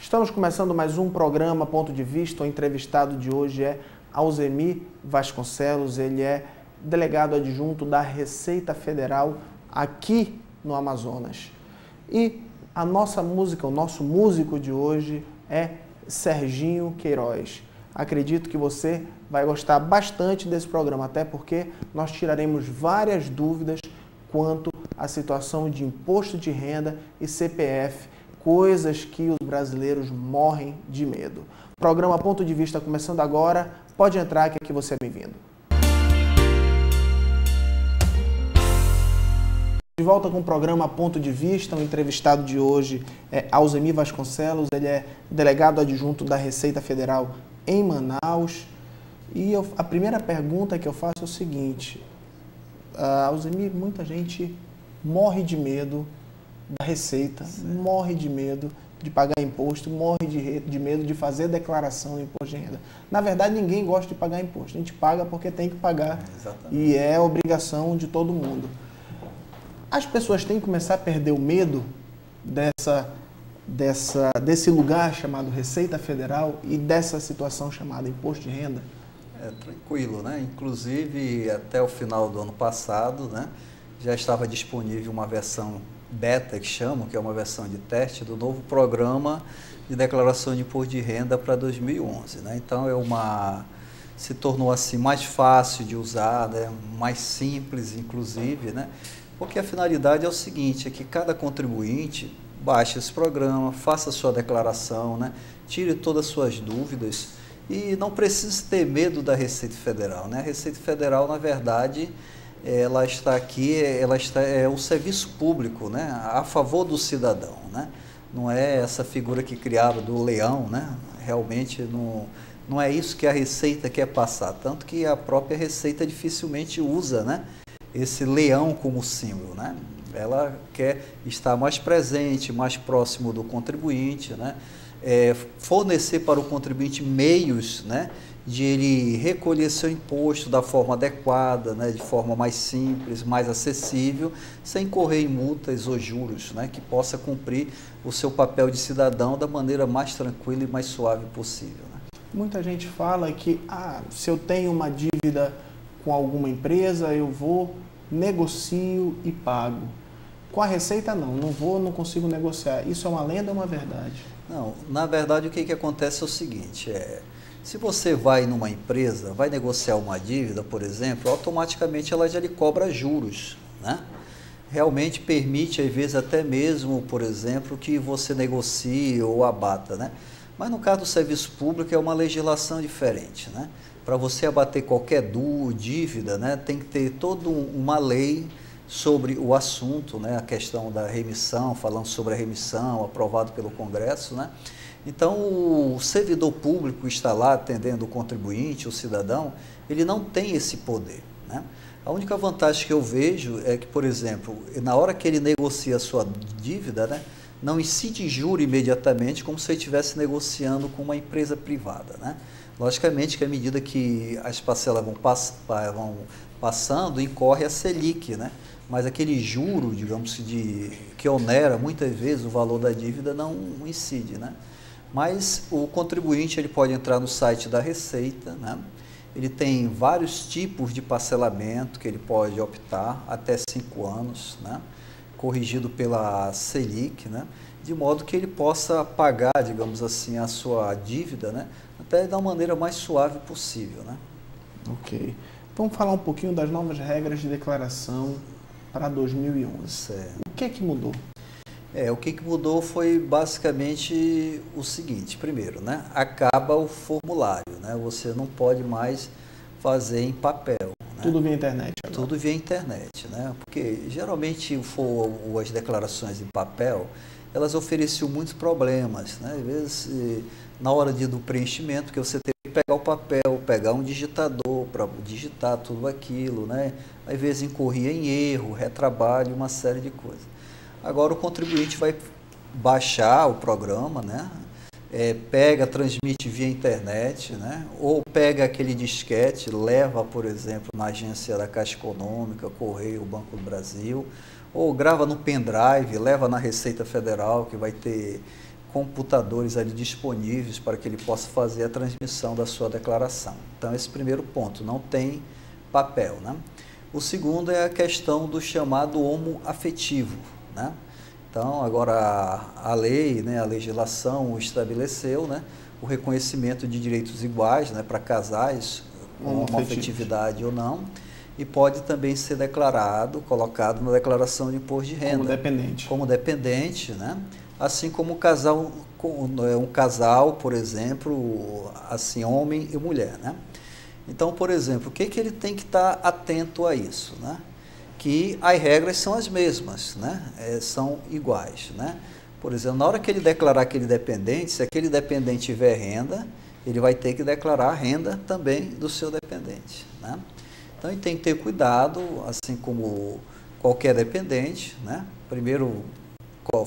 Estamos começando mais um programa Ponto de Vista. O entrevistado de hoje é Alzemir Vasconcelos. Ele é delegado adjunto da Receita Federal aqui no Amazonas. E a nossa música, o nosso músico de hoje é Serginho Queiroz. Acredito que você vai gostar bastante desse programa, até porque nós tiraremos várias dúvidas quanto à situação de imposto de renda e CPF, coisas que os brasileiros morrem de medo. Programa Ponto de Vista começando agora. Pode entrar que aqui você é bem-vindo. De volta com o programa Ponto de Vista. O entrevistado de hoje é Alzemir Vasconcelos. Ele é delegado adjunto da Receita Federal em Manaus. E a primeira pergunta que eu faço é o seguinte. Alzemir, muita gente morre de medo da Receita, morre de medo de pagar imposto, morre de medo de fazer declaração de imposto de renda. Na verdade, ninguém gosta de pagar imposto. A gente paga porque tem que pagar. Exatamente. E é obrigação de todo mundo. As pessoas têm que começar a perder o medo desse lugar chamado Receita Federal e dessa situação chamada imposto de renda? Tranquilo, né? Inclusive, até o final do ano passado, né, já estava disponível uma versão beta, que chamam, que é uma versão de teste do novo programa de declaração de imposto de renda para 2011. Né? Então, se tornou assim mais fácil de usar, né? Mais simples, inclusive, né? Porque a finalidade é o seguinte, é que cada contribuinte baixe esse programa, faça a sua declaração, né? Tire todas as suas dúvidas e não precisa ter medo da Receita Federal. Né? A Receita Federal, na verdade, ela está aqui, é o serviço público, né, a favor do cidadão, né? Não é essa figura que criaram do leão, né? Realmente não é isso que a Receita quer passar, tanto que a própria Receita dificilmente usa, né, esse leão como símbolo, né? Ela quer estar mais presente, mais próximo do contribuinte, né? Fornecer para o contribuinte meios, né, de ele recolher seu imposto da forma adequada, né, de forma mais simples, mais acessível, sem incorrer em multas ou juros, né, que possa cumprir o seu papel de cidadão da maneira mais tranquila e mais suave possível. Né? Muita gente fala que se eu tenho uma dívida com alguma empresa, eu vou, negocio e pago. Com a Receita não consigo negociar. Isso é uma lenda ou uma verdade? Não, na verdade o que acontece é o seguinte, se você vai numa empresa, vai negociar uma dívida, por exemplo, automaticamente ela já lhe cobra juros, né? Realmente permite, às vezes, até mesmo, por exemplo, que você negocie ou abata, né? Mas no caso do serviço público é uma legislação diferente, né? Para você abater qualquer dívida, né, tem que ter toda uma lei sobre o assunto, né, a questão da remissão, falando sobre a remissão, aprovado pelo Congresso, né? Então, o servidor público está lá atendendo o contribuinte, o cidadão, ele não tem esse poder, né? A única vantagem que eu vejo é que, por exemplo, na hora que ele negocia a sua dívida, né, não incide juro imediatamente como se ele estivesse negociando com uma empresa privada, né? Logicamente que à medida que as parcelas vão passando, incorre a Selic, né? Mas aquele juro, digamos, que onera muitas vezes o valor da dívida não incide, né? Mas o contribuinte ele pode entrar no site da Receita, né? Ele tem vários tipos de parcelamento que ele pode optar, até 5 anos, né? Corrigido pela Selic, né? De modo que ele possa pagar, digamos assim, a sua dívida, né? Até da maneira mais suave possível, né? Ok. Vamos falar um pouquinho das novas regras de declaração para 2011. Certo. O que mudou? O que mudou foi basicamente o seguinte, primeiro, né, acaba o formulário, né, você não pode mais fazer em papel. Né? Tudo via internet agora. Tudo via internet, né, porque geralmente as declarações em papel, elas ofereciam muitos problemas, né, às vezes na hora do preenchimento, que você tem que pegar o papel, pegar um digitador para digitar tudo aquilo, né, às vezes incorria em erro, retrabalho, uma série de coisas. Agora o contribuinte vai baixar o programa, né? Transmite via internet, né? Ou pega aquele disquete, leva, por exemplo, na agência da Caixa Econômica, Correio, Banco do Brasil, ou grava no pendrive, leva na Receita Federal, que vai ter computadores ali disponíveis para que ele possa fazer a transmissão da sua declaração. Então, esse primeiro ponto, não tem papel, né? O segundo é a questão do chamado homoafetivo, né? Então, agora a lei, né, a legislação estabeleceu, né, o reconhecimento de direitos iguais, né, para casais com homoafetividade ou não, e pode também ser declarado, colocado na declaração de imposto de renda. Como dependente. Como dependente, né? Assim como um casal, por exemplo, assim, homem e mulher, né? Então, por exemplo, o que ele tem que estar atento a isso, né? Que as regras são as mesmas, né? São iguais, né? Por exemplo, na hora que ele declarar aquele dependente, se aquele dependente tiver renda, ele vai ter que declarar a renda também do seu dependente, né? Então, ele tem que ter cuidado, assim como qualquer dependente, né? Primeiro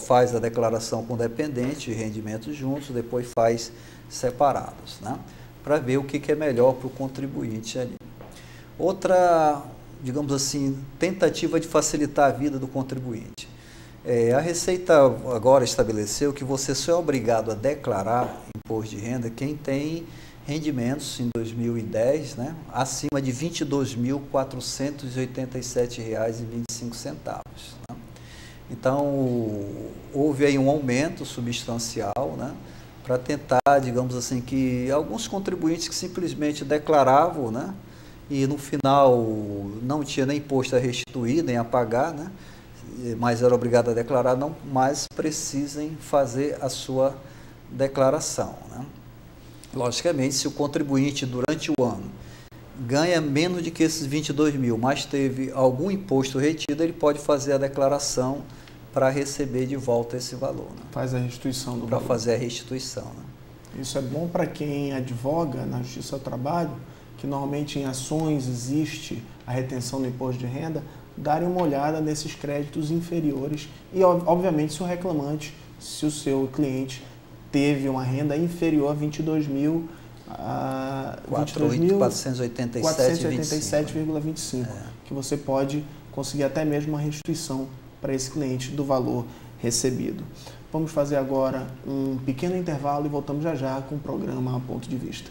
faz a declaração com dependente e rendimentos juntos, depois faz separados, né? Para ver o que é melhor para o contribuinte ali. Outra, digamos assim, tentativa de facilitar a vida do contribuinte. A Receita agora estabeleceu que você só é obrigado a declarar imposto de renda quem tem rendimentos em 2010, né, acima de R$ 22.487,25. Né? Então, houve aí um aumento substancial, né, para tentar, digamos assim, que alguns contribuintes que simplesmente declaravam, né, e no final não tinha nem imposto a restituir, nem a pagar, né, mas era obrigado a declarar, não mais precisem fazer a sua declaração. Né? Logicamente, se o contribuinte durante o ano ganha menos de que esses 22 mil, mas teve algum imposto retido, ele pode fazer a declaração para receber de volta esse valor. Né? Faz a restituição do valor. Para fazer a restituição. Né? Isso é bom para quem advoga na Justiça do Trabalho, que normalmente em ações existe a retenção do imposto de renda, darem uma olhada nesses créditos inferiores e, obviamente, se o reclamante, se o seu cliente teve uma renda inferior a 22.487,25, que você pode conseguir até mesmo uma restituição para esse cliente do valor recebido. Vamos fazer agora um pequeno intervalo e voltamos já já com o programa Ponto de Vista.